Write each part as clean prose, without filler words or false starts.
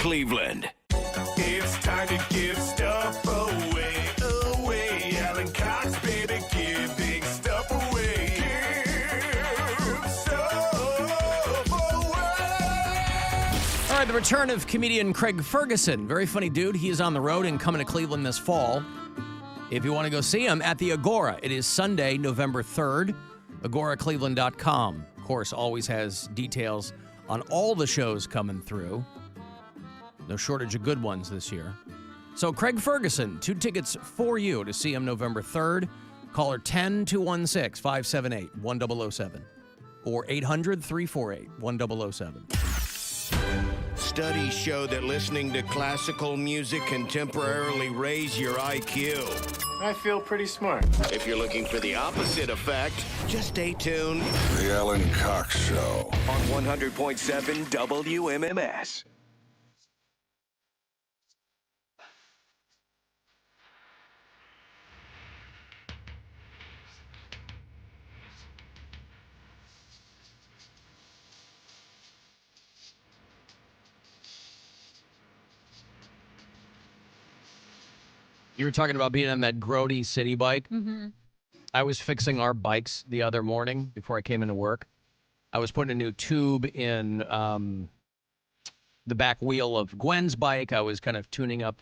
Cleveland. It's time to give stuff away. Alan Cox, baby, giving stuff away. Give stuff away. All right, the return of comedian Craig Ferguson. Very funny dude. He is on the road and coming to Cleveland this fall. If you want to go see him at the Agora, it is Sunday, November 3rd. AgoraCleveland.com. Of course, always has details on all the shows coming through. No shortage of good ones this year. So Craig Ferguson, 2 tickets for you to see him November 3rd. Caller 10-216-578-1007 or 800-348-1007. Studies show that listening to classical music can temporarily raise your IQ. I feel pretty smart. If you're looking for the opposite effect, just stay tuned The Alan Cox Show. on 100.7 WMMS. You were talking about being on that grody city bike. Mm-hmm. I was fixing our bikes the other morning before I came into work. I was putting a new tube in the back wheel of Gwen's bike. I was kind of tuning up,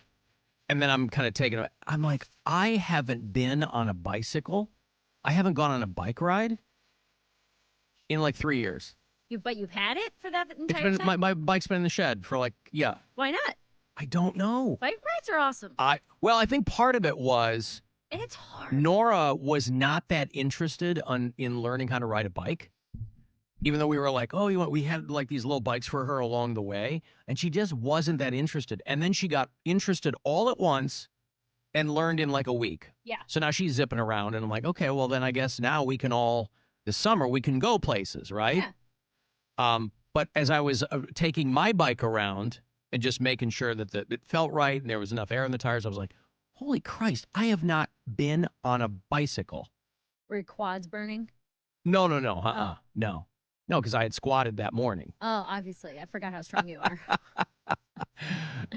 and then I'm kind of taking it. I'm like, I haven't been on a bicycle. I haven't gone on a bike ride in like 3 years. But you've had it for that It's entire been time? my bike's been in the shed for Why not? I don't know. Bike rides are awesome. I think part of it was It's hard. Nora was not that interested in learning how to ride a bike, even though we were like, oh, we had like these little bikes for her along the way, and she just wasn't that interested. And then she got interested all at once and learned in like a week. Yeah. So now she's zipping around, and I'm like, okay, well then I guess now we can this summer we can go places, right? Yeah. But as I was taking my bike around and just making sure that it felt right and there was enough air in the tires, I was like, holy Christ, I have not been on a bicycle. Were your quads burning? No. No, because I had squatted that morning. Oh, obviously. I forgot how strong you are.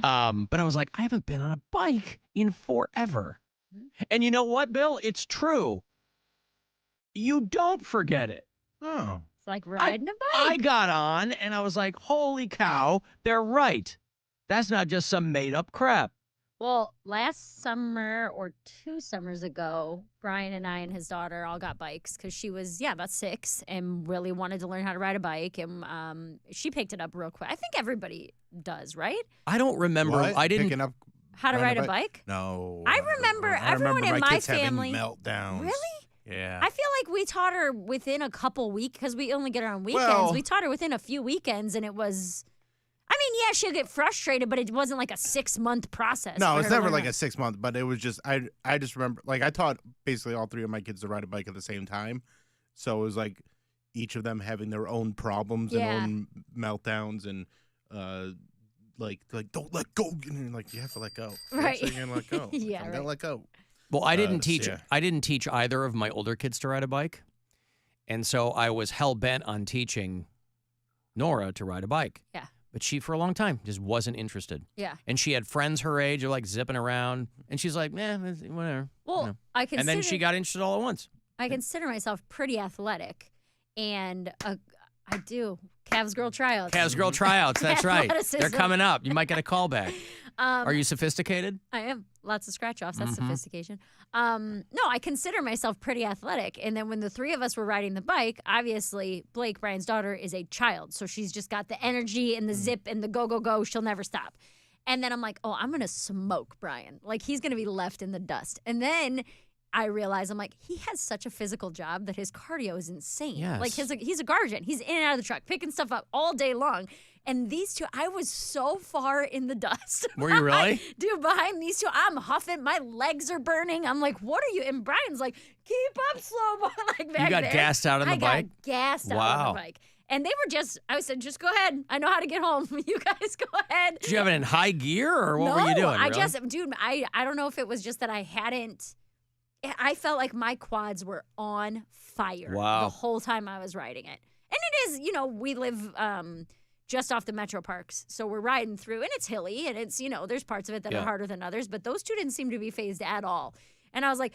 But I was like, I haven't been on a bike in forever. And you know what, Bill? It's true. You don't forget it. Oh. It's like riding a I bike. got on and I was like, holy cow, they're right. That's not just some made up crap. Well, last summer or 2 summers ago, Brian and I and his daughter all got bikes because she was, about 6 and really wanted to learn how to ride a bike. And she picked it up real quick. I think everybody does, right? I don't remember. What? I didn't. Picking up How to ride a bike? No. I remember everyone in my kids family. having meltdowns. Really? Yeah. I feel like we taught her within a couple weeks because we only get her on weekends. Well- We taught her within a few weekends, and it was. I mean, yeah, she'll get frustrated, but it wasn't like a 6-month process. No, for it's her to never learn like how- a 6 month, but it was just I just remember like I taught basically all 3 of my kids to ride a bike at the same time, so it was like each of them having their own problems Yeah. and own meltdowns and like don't let go, and like you have to let go. Right. So you're gonna let go. Yeah, I'm right. gonna let go. Well, I didn't teach. yeah. I didn't teach either of my older kids to ride a bike, and so I was hell bent on teaching Nora to ride a bike. Yeah. But she, for a long time, just wasn't interested. Yeah. And she had friends her age who like zipping around, and she's like, whatever. Well, you know. I consider. And then she got interested all at once. I consider myself pretty athletic, and I do Cavs girl tryouts. Cavs girl tryouts. That's right. They're Athleticism. coming up. You might get a call back. Um, Are you sophisticated? I am. Lots of scratch offs. That's Mhm. sophistication. No, I consider myself pretty athletic. And then when the 3 of us were riding the bike, obviously Blake, Brian's daughter, is a child. So she's just got the energy and the zip and the go. She'll never stop. And then I'm like, oh, I'm going to smoke Brian. Like he's going to be left in the dust. And then I realize I'm like, he has such a physical job that his cardio is insane. Yes. Like he's a guardian. He's in and out of the truck, picking stuff up all day long. And these 2, I was so far in the dust. Were you really? Dude, behind these 2, I'm huffing. My legs are burning. I'm like, what are you? And Brian's like, keep up, slow boy. Like back You got there. gassed out on the bike? I got gassed out Wow. on the bike. And they were I said, just go ahead. I know how to get home. You guys go ahead. Did you have it in high gear, or what were you doing? I really? just, dude, I don't know if it was just that I felt like my quads were on fire Wow. the whole time I was riding it. And it is, we live just off the Metro Parks. So we're riding through, and it's hilly, and it's, there's parts of it that are harder than others, but those two didn't seem to be phased at all. And I was like,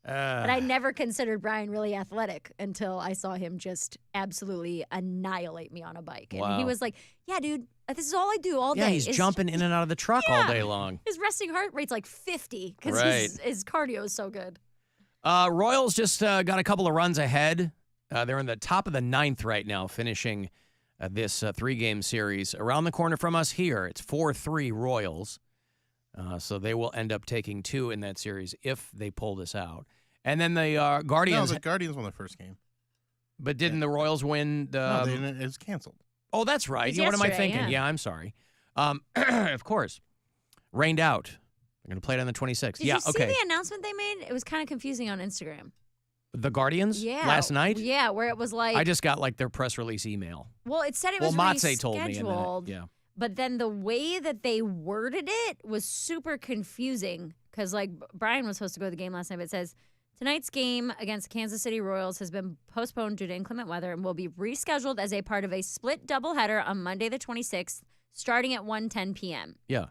but I never considered Brian really athletic until I saw him just absolutely annihilate me on a bike. And he was like, yeah, dude, this is all I do all day. Yeah, he's jumping in and out of the truck all day long. His resting heart rate's like 50 because his cardio is so good. Royals just got a couple of runs ahead. They're in the top of the 9th right now, finishing this 3-game series. Around the corner from us here, it's 4-3 Royals. So they will end up taking 2 in that series if they pull this out. And then the Guardians. No, the Guardians won the first game. But didn't the Royals win? No, they didn't. It was canceled. Oh, that's right. What am I thinking? Yeah, I'm sorry. Of course. Rained out. They're going to play it on the 26th. Did you see the announcement they made? It was kind of confusing on Instagram. The Guardians? Yeah. Last night? Yeah, where it was like. I just got their press release email. Well, it said it was Matze told me. rescheduled. But then the way that they worded it was super confusing because, Brian was supposed to go to the game last night, but it says, tonight's game against the Kansas City Royals has been postponed due to inclement weather and will be rescheduled as a part of a split doubleheader on Monday the 26th, starting at 1:10 p.m. Yeah.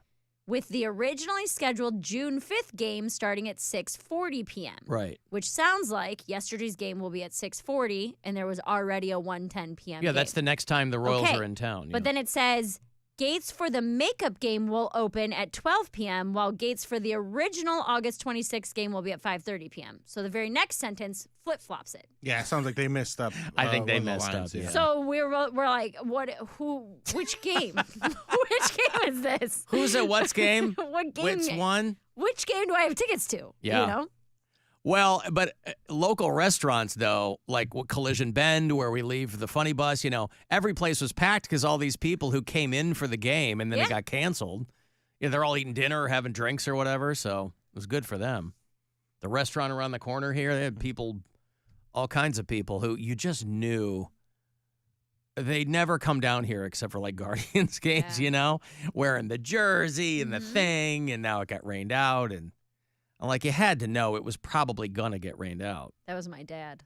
With the originally scheduled June 5th game starting at 6:40 p.m. Right. Which sounds like yesterday's game will be at 6:40, and there was already a 1:10 p.m. Yeah, game. that's the next time the Royals are in town. But then it says gates for the makeup game will open at 12 p.m., while gates for the original August 26th game will be at 5:30 p.m. So the very next sentence flip-flops it. Yeah, it sounds like they messed up. I think they one of the messed lines, up. yeah. So we're like, which game? Which game is this? Who's at what's game? What game? Which one? Which game do I have tickets to? Yeah. Well, but local restaurants, though, like Collision Bend, where we leave the funny bus, every place was packed because all these people who came in for the game and then it got canceled. Yeah, they're all eating dinner or having drinks or whatever, so it was good for them. The restaurant around the corner here, they had people, all kinds of people who you just knew they'd never come down here except for Guardians games, wearing the jersey and the thing, and now it got rained out, and you had to know it was probably going to get rained out. That was my dad.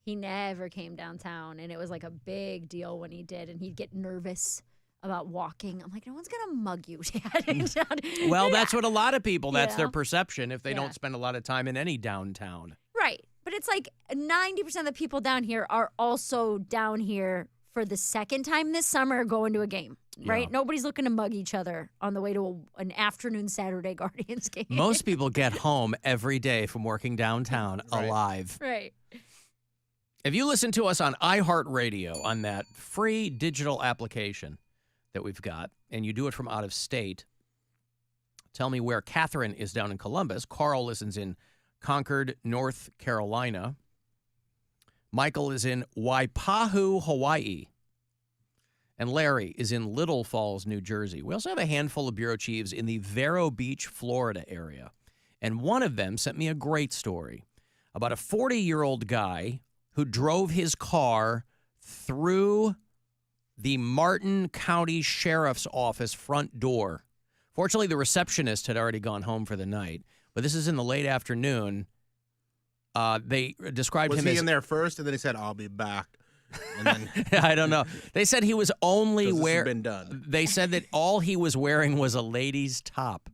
He never came downtown, and it was a big deal when he did, and he'd get nervous about walking. I'm like, no one's going to mug you, Dad. Well, that's what a lot of people, that's their perception if they don't spend a lot of time in any downtown. Right. But it's 90% of the people down here are also down here for the second time this summer going to a game, right? Yeah. Nobody's looking to mug each other on the way to an afternoon Saturday Guardians game. Most people get home every day from working downtown alive. Right. If you listen to us on iHeartRadio, on that free digital application that we've got, and you do it from out of state, tell me where Catherine is down in Columbus. Carl listens in Concord, North Carolina. Michael is in Waipahu, Hawaii. And Larry is in Little Falls, New Jersey. We also have a handful of bureau chiefs in the Vero Beach, Florida area. And one of them sent me a great story about a 40-year-old guy who drove his car through the Martin County Sheriff's Office front door. Fortunately, the receptionist had already gone home for the night, but this is in the late afternoon. They described him as... Was he in there first, and then he said, I'll be back? And then... I don't know. They said he was only wearing... been done. They said that all he was wearing was a lady's top.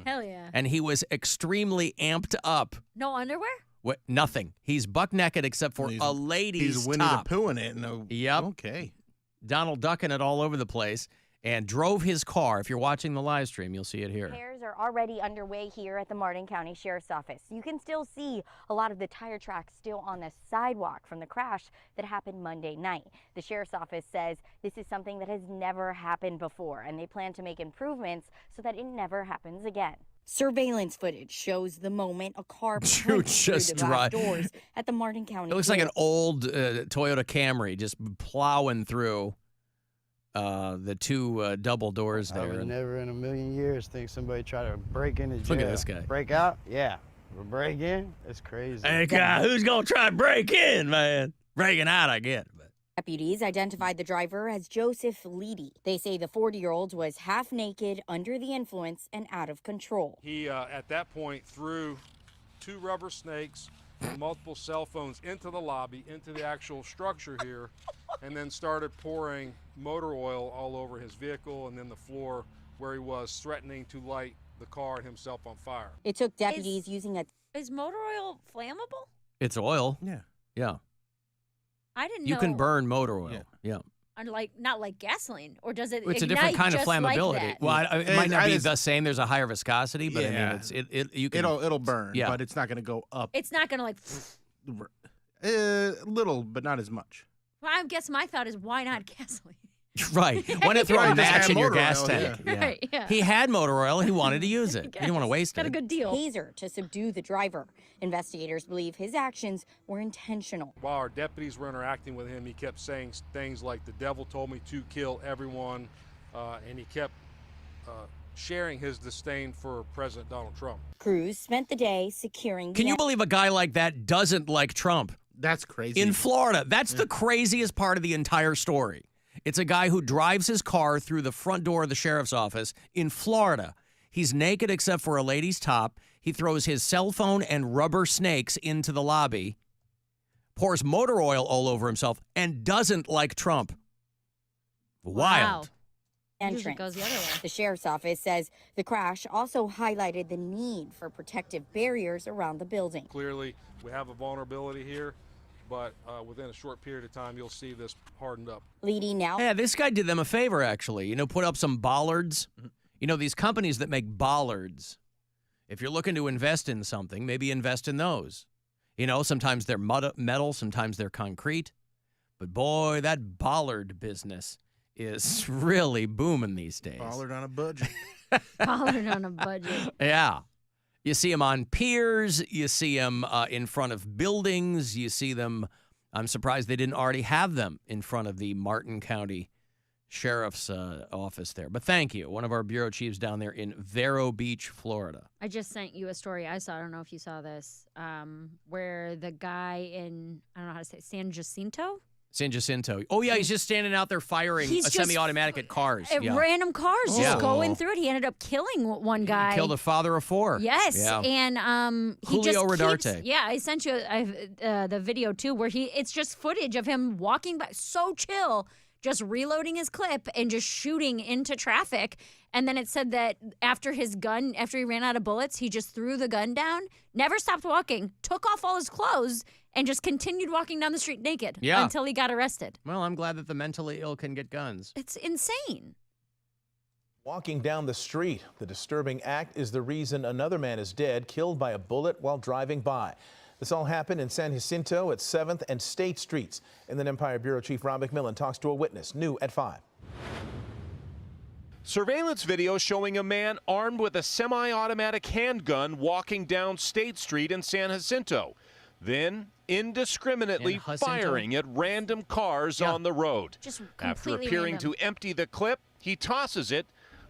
Hell yeah. And he was extremely amped up. No underwear? What? Nothing. He's buck naked except for a lady's He's Winnie top. the Pooh in it. No. Yep. Okay. Donald ducking it all over the place and drove his car. If you're watching the live stream, you'll see it here. Repairs are already underway here at the Martin County Sheriff's Office. You can still see a lot of the tire tracks still on the sidewalk from the crash that happened Monday night. The Sheriff's Office says this is something that has never happened before, and they plan to make improvements so that it never happens again. Surveillance footage shows the moment a car punts through the glass doors at the Martin County. It looks like an old Toyota Camry just plowing through the two double doors there. I would never in a million years think somebody try to break into jail. Look at this guy. Break out? Yeah. But break in? That's crazy. Hey, guy, who's going to try to break in, man? Breaking out, I get. But Deputies identified the driver as Joseph Leedy. They say the 40-year-old was half naked, under the influence, and out of control. He, at that point, threw two rubber snakes multiple cell phones into the lobby, into the actual structure here, and then started pouring motor oil all over his vehicle and then the floor where he was, threatening to light the car and himself on fire. It took deputies using a... Is motor oil flammable? It's oil. Yeah. Yeah. I didn't know. You can burn motor oil. Yeah. Unlike, not like gasoline, or does it It's a ignite different kind of just like flammability. that? Well, it might not be the same. There's a higher viscosity, but Yeah. I mean, you can. It'll burn, Yeah. but it's not going to go up. It's not going to like... A little, but not as much. Well, I guess my thought is, why not gasoline? Right. Why not throw a Just match add in your motor gas oil, tank? yeah. Right, yeah. He had motor oil. He wanted to use it. He didn't want to waste Got it. a good deal. taser to subdue the driver. Investigators believe his actions were intentional. While our deputies were interacting with him, he kept saying things like, "The devil told me to kill everyone," and he kept sharing his disdain for President Donald Trump. Crews spent the day securing... Can you believe a guy like that doesn't like Trump? That's crazy. In Florida. That's the craziest part of the entire story. It's a guy who drives his car through the front door of the sheriff's office in Florida. He's naked except for a lady's top. He throws his cell phone and rubber snakes into the lobby, pours motor oil all over himself, and doesn't like Trump. Wild. Wow. Usually it goes the other way. The sheriff's office says the crash also highlighted the need for protective barriers around the building. Clearly, we have a vulnerability here, but within a short period of time, you'll see this hardened up. Leading now... Yeah, this guy did them a favor, actually. Put up some bollards. These companies that make bollards, if you're looking to invest in something, maybe invest in those. Sometimes they're metal, sometimes they're concrete. But boy, that bollard business is really booming these days. Bollard on a budget. Bollard on a budget. Yeah. You see them on piers. You see them in front of buildings. You see them. I'm surprised they didn't already have them in front of the Martin County Sheriff's office there. But thank you. One of our bureau chiefs down there in Vero Beach, Florida. I just sent you a story I saw. I don't know if you saw this, where the guy in, I don't know how to say it, San Jacinto? San Jacinto. Oh, yeah, he's just standing out there firing a semi-automatic at cars. At random cars, just going through it. He ended up killing one guy. He killed a father of four. Yes, Yeah. and he Julio just Rodarte. keeps. Yeah, I sent you the video too, where it's just footage of him walking by, so chill, just reloading his clip and just shooting into traffic. And then it said that after he ran out of bullets, he just threw the gun down, never stopped walking, took off all his clothes, and just continued walking down the street naked until he got arrested. Well, I'm glad that the mentally ill can get guns. It's insane. Walking down the street, the disturbing act is the reason another man is dead, killed by a bullet while driving by. This all happened in San Jacinto at 7th and State Streets. Inland Empire Bureau Chief Ron McMillan talks to a witness, new at 5. Surveillance video showing a man armed with a semi-automatic handgun walking down State Street in San Jacinto, then indiscriminately firing at random cars on the road. Just After completely appearing random. to empty the clip, he tosses it,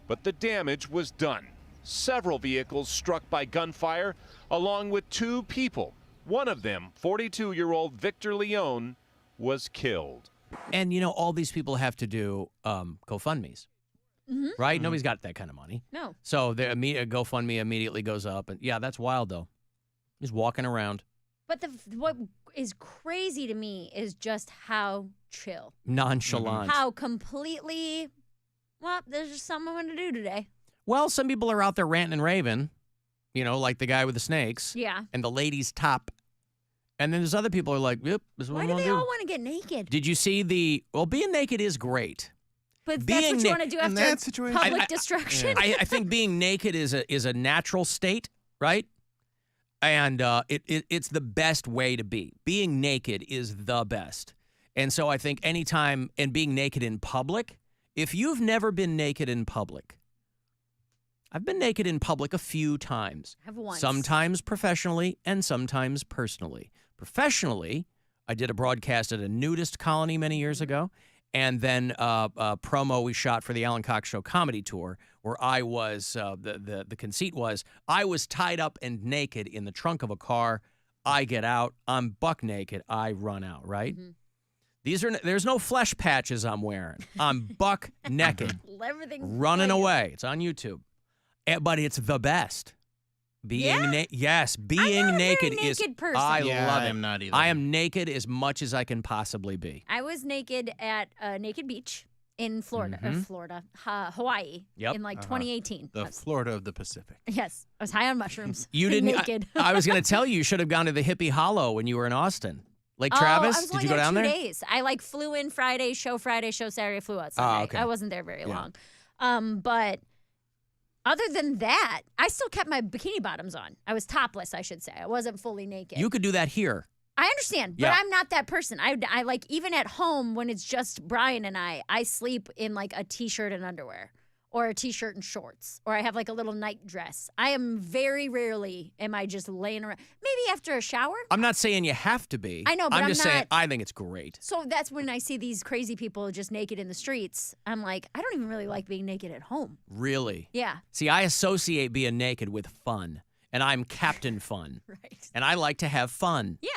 but the damage was done. Several vehicles struck by gunfire, along with 2 people. One of them, 42-year-old Victor Leone, was killed. And, all these people have to do GoFundMes. Mm-hmm. Right? Nobody's got that kind of money. No. So the GoFundMe immediately goes up. And yeah, that's wild, though. He's walking around. But what is crazy to me is just how chill. Nonchalant. How completely, well, there's just something I'm going to do today. Well, some people are out there ranting and raving, like the guy with the snakes. Yeah. And the lady's top. And then there's other people who are like, yep, this is what Why I'm do going they to do. all want to get naked? Did you see well, being naked is great. But being that's what you want to do in after that situation- public destruction. I think being naked is a natural state, right? And it's the best way to be. Being naked is the best. And so I think anytime, and being naked in public, if you've never been naked in public, I've been naked in public a few times. I have once. Sometimes professionally and sometimes personally. Professionally, I did a broadcast at a nudist colony many years ago. And then a promo we shot for the Alan Cox Show comedy tour, where I was, the conceit was, I was tied up and naked in the trunk of a car. I get out. I'm buck naked. I run out, right? Mm-hmm. There's no flesh patches I'm wearing. I'm buck naked, Everything's running like- away. It's on YouTube. But it's the best. Yes, being I'm not a very naked is. naked person. I Yeah, love I it. am not either. I am naked as much as I can possibly be. I was naked at a naked beach in Florida, Hawaii, Yep. in like 2018. The Florida of the Pacific. Yes, I was high on mushrooms. You didn't. naked. I was going to tell you should have gone to the Hippie Hollow when you were in Austin. Lake Travis? I was Did only you go there down 2 there? days. I like flew in Friday, show Saturday, flew out Sunday. okay. I wasn't there very long. But other than that, I still kept my bikini bottoms on. I was topless, I should say. I wasn't fully naked. You could do that here. I understand, but Yeah. I'm not that person. I like, even at home when it's just Brian and I sleep in like a t-shirt and underwear or a t-shirt and shorts, or I have like a little night dress. I am very rarely am I just laying around. Maybe after a shower. I'm not saying you have to be. I know, but I'm just saying not- I think it's great. So that's when I see these crazy people just naked in the streets. I'm like, I don't even really like being naked at home. Really. Yeah. See, I associate being naked with fun, and I'm Captain Fun. Right. And I like to have fun. Yeah.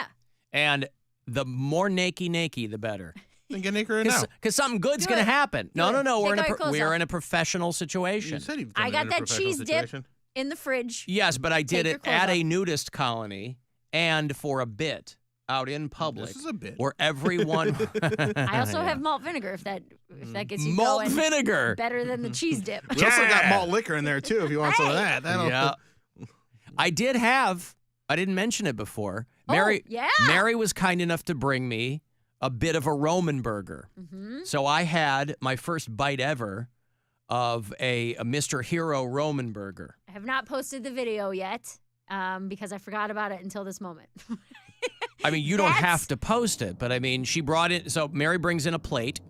And the more naked, the better. Then get naked right now. Because something good's Do going to it. happen. Do it. No. Take all your clothes We're off. in a professional You situation. said you've done I it got in a that professional cheese dip situation. in the fridge. Yes, but I did Take your it clothes at a off. nudist colony and for a bit out in public. This is a bit. Where everyone. I also have malt vinegar if that gets you malt going. vinegar. Better than the cheese dip. We also got malt liquor in there too. If you want some of that, that'll. Yeah. I didn't mention it before. Mary, yeah. Mary was kind enough to bring me a bit of a Roman burger. So I had my first bite ever of a Mr. Hero Roman burger. I have not posted the video yet because I forgot about it until this moment. I mean, you don't That's- have to post it, but I mean, she brought it. So Mary brings in a plate,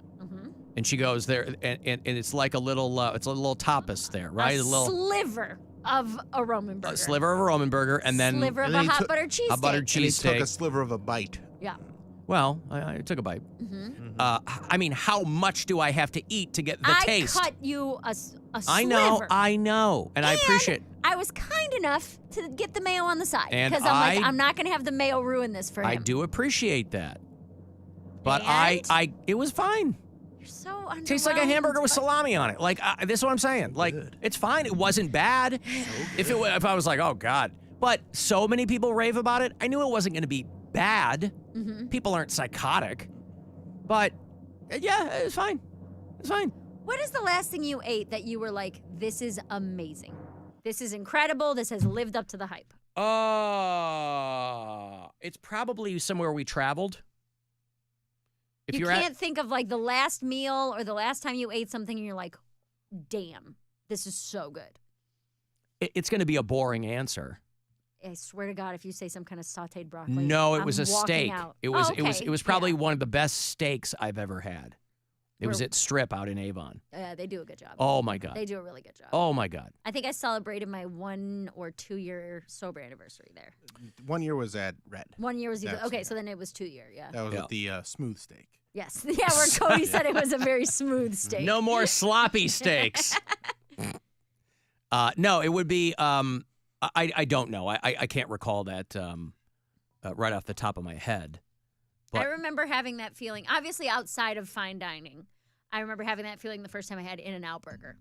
and she goes there, and it's like a little, it's a little tapas there, right? A little sliver of a Roman burger. sliver of a Roman burger, and then Sliver of and a then he hot took- buttered cheese a buttered steak. And he cheese took steak. a sliver of a bite. Yeah. Well, I took a bite. I mean, how much do I have to eat to get the I taste? cut you a sliver. I know, and I appreciate. I was kind enough to get the mayo on the side And because I'm like, I'm not going to have the mayo ruin this for him. I do appreciate that, but And? it was fine. You're so underwhelmed. Tastes like a hamburger with but- salami on it. Like this is what I'm saying. Like it's fine. It wasn't bad. If I was like, oh god, but so many people rave about it. I knew it wasn't going to be bad. People aren't psychotic, but yeah, it's fine. It's fine. What is the last thing you ate that you were like, this is amazing? This is incredible. This has lived up to the hype. It's probably somewhere we traveled. If You you're can't think of like the last meal or the last time you ate something and you're like, damn, this is so good. it's going to be a boring answer. I swear to God, if you say some kind of sauteed broccoli, No, it I'm was a walking steak. out. It was Oh, okay. it was probably Yeah. one of the best steaks I've ever had. It was Where- at Strip out in Avon. They do a good job. Oh my god. They do a really good job. Oh my god. I think I celebrated my 1 or 2 year sober anniversary there. 1 year was at Red. 1 year was either That's- okay, so then it was 2 year, yeah. That was Yeah. at the smooth steak. Yes, yeah, where Cody said it was a very smooth steak. No more sloppy steaks. No, it would be. I don't know. I can't recall that right off the top of my head. I But remember having that feeling, obviously outside of fine dining. I remember having that feeling the first time I had In-N-Out Burger.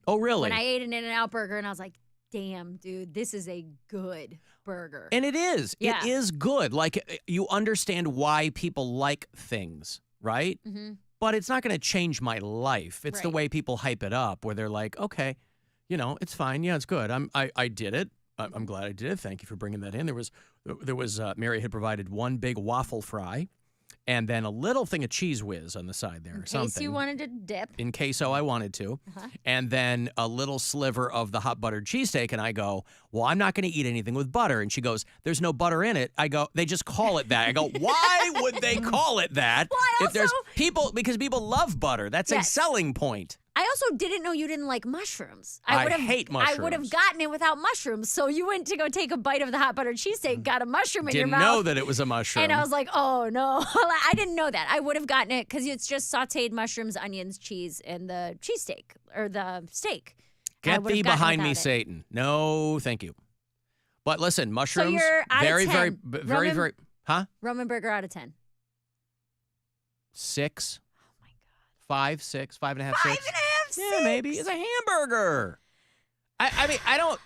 oh really? When I ate an In-N-Out Burger and I was like, damn, dude, this is a good burger. And it is. Yeah. It is good. Like you understand why people like things, right? Mm-hmm. But it's not going to change my life. It's the Right. way people hype it up, where they're like, okay, it's fine. Yeah, it's good. I did it. I'm glad I did it. Thank you for bringing that in. There was Mary had provided one big waffle fry, and then a little thing of Cheese Whiz on the side there, In or case something. you wanted to dip. In case I wanted to, and then a little sliver of the hot buttered cheesesteak, and I go, well, I'm not going to eat anything with butter. And she goes, there's no butter in it. I go, they just call it that. I go, why would they call it that? Well, I if there's also- people, because people love butter. That's a Yes. selling point. I also didn't know you didn't like mushrooms. I would've- hate I would have mushrooms. gotten it without mushrooms. So you went to go take a bite of the hot buttered cheesesteak, got a mushroom in your Didn't mouth. know that it was a mushroom. And I was like, oh no. I didn't know that. I would have gotten it because it's just sauteed mushrooms, onions, cheese, and the cheesesteak or the steak. I Get would have thee gotten behind me, without it. Satan. No, thank you. But listen, mushrooms, you're out of very, 10. very, very, Roman- very, huh? Roman burger out of 10. 6. Oh my God. 5, 6, 5.5, 6. 5.5, Yeah, maybe. It's a hamburger. I mean, I don't,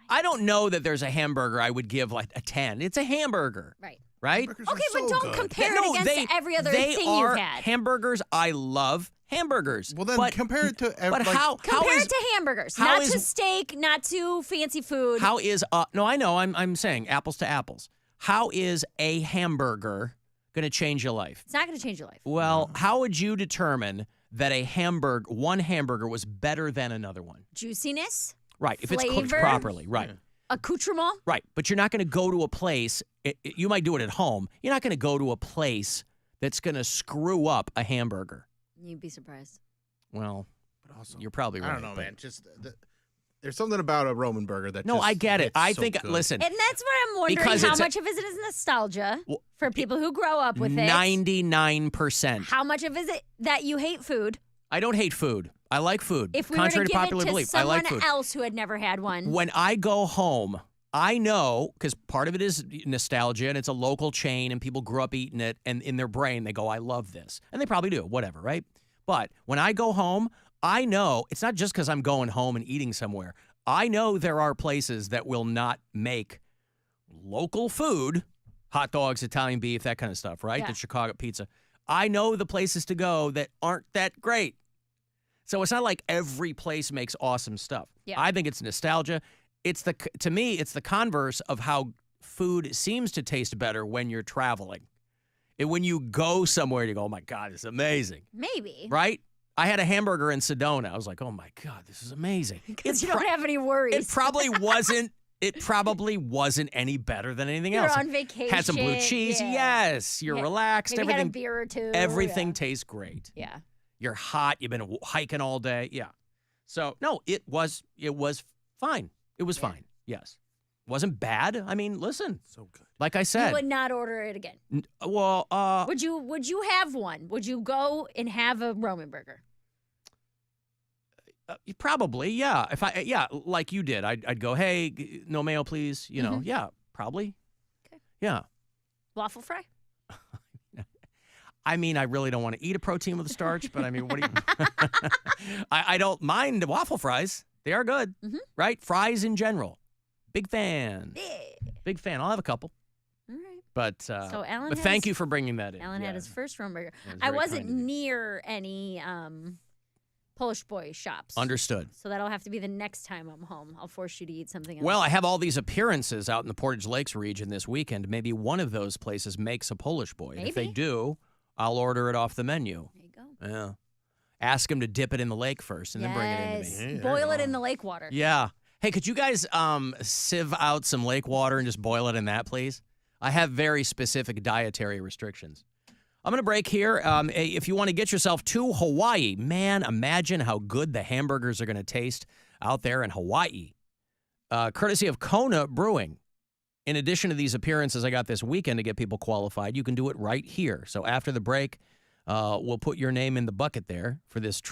I don't know that there's a hamburger I would give like a 10. It's a hamburger. Right. Right? Hamburgers are Okay, but so don't good. compare it against every other they thing are you've had. hamburgers. I love hamburgers. Well, then but, compare it to But how Compare is it to hamburgers, how not is- to steak, not to fancy food. how is no, I know. I'm saying apples to apples. How is a hamburger going to change your life? It's not going to change your life. Well, how would you determine that one hamburger was better than another one? Juiciness, Right, if it's cooked Flavor. properly, right. accoutrement. Right, but you're not going to go to a place, you might do it at home. You're not going to go to a place that's going to screw up a hamburger. You'd be surprised. Well, But also, you're probably right. I don't know, but- man. There's something about a Roman burger that. No, just I get it. hits I so think, good. listen, And that's what I'm wondering, Because how it's a- much of it is nostalgia Well, for people who grow up with it. 99%. How much of it that you hate food? I don't hate food. I like food. If we Contrary were to to give popular it to belief, I someone like food. else who had never had one. When I go home, I know, because part of it is nostalgia and it's a local chain and people grew up eating it, and in their brain they go, I love this. And they probably do, whatever, right? But when I go home, I know it's not just because I'm going home and eating somewhere. I know there are places that will not make local food, hot dogs, Italian beef, that kind of stuff, right? Yeah. The Chicago pizza. I know the places to go that aren't that great. So it's not like every place makes awesome stuff. Yeah. I think it's nostalgia. To me, it's the converse of how food seems to taste better when you're traveling. When you go somewhere, you go, oh my God, it's amazing. Maybe. Right? I had a hamburger in Sedona. I was like, oh my God, this is amazing. Because you don't have any worries. It probably wasn't. It probably wasn't any better than anything You're else. on vacation. Had some blue cheese. Yeah. Yes, you're Yeah. relaxed. Maybe everything. had a beer or two. Everything yeah. tastes great. Yeah. You're hot. You've been hiking all day. Yeah. So no, it was fine. It was fine. Yes. Wasn't bad. I mean, listen. So good. Like I You said. would not order it again. Well, Would you have one? Would you go and have a Roman burger? probably, yeah. Like you did. I'd go, hey, no mayo, please. You know, yeah, probably. Okay. Yeah. Waffle fry? I mean, I really don't want to eat a protein with a starch, but I mean, what do you? I don't mind waffle fries. They are good, right? Fries in general. Big fan. Big fan. I'll have a couple. All right. But So Alan but thank has- you for bringing that in. Alan Yeah. had his first Roman burger. That was I very wasn't kind of you. near any Polish boy shops. Understood. So that'll have to be the next time I'm home. I'll force you to eat something else. Well, I have all these appearances out in the Portage Lakes region this weekend. Maybe one of those places makes a Polish boy. And if they Maybe. do, I'll order it off the menu. There you go. Yeah. Ask them to dip it in the lake first and then bring it into me. Yes. Boil it in the lake water. Yeah. Hey, could you guys sieve out some lake water and just boil it in that, please? I have very specific dietary restrictions. I'm going to break here. If you want to get yourself to Hawaii, man, imagine how good the hamburgers are going to taste out there in Hawaii. Courtesy of Kona Brewing. In addition to these appearances I got this weekend to get people qualified, you can do it right here. So after the break, we'll put your name in the bucket there for this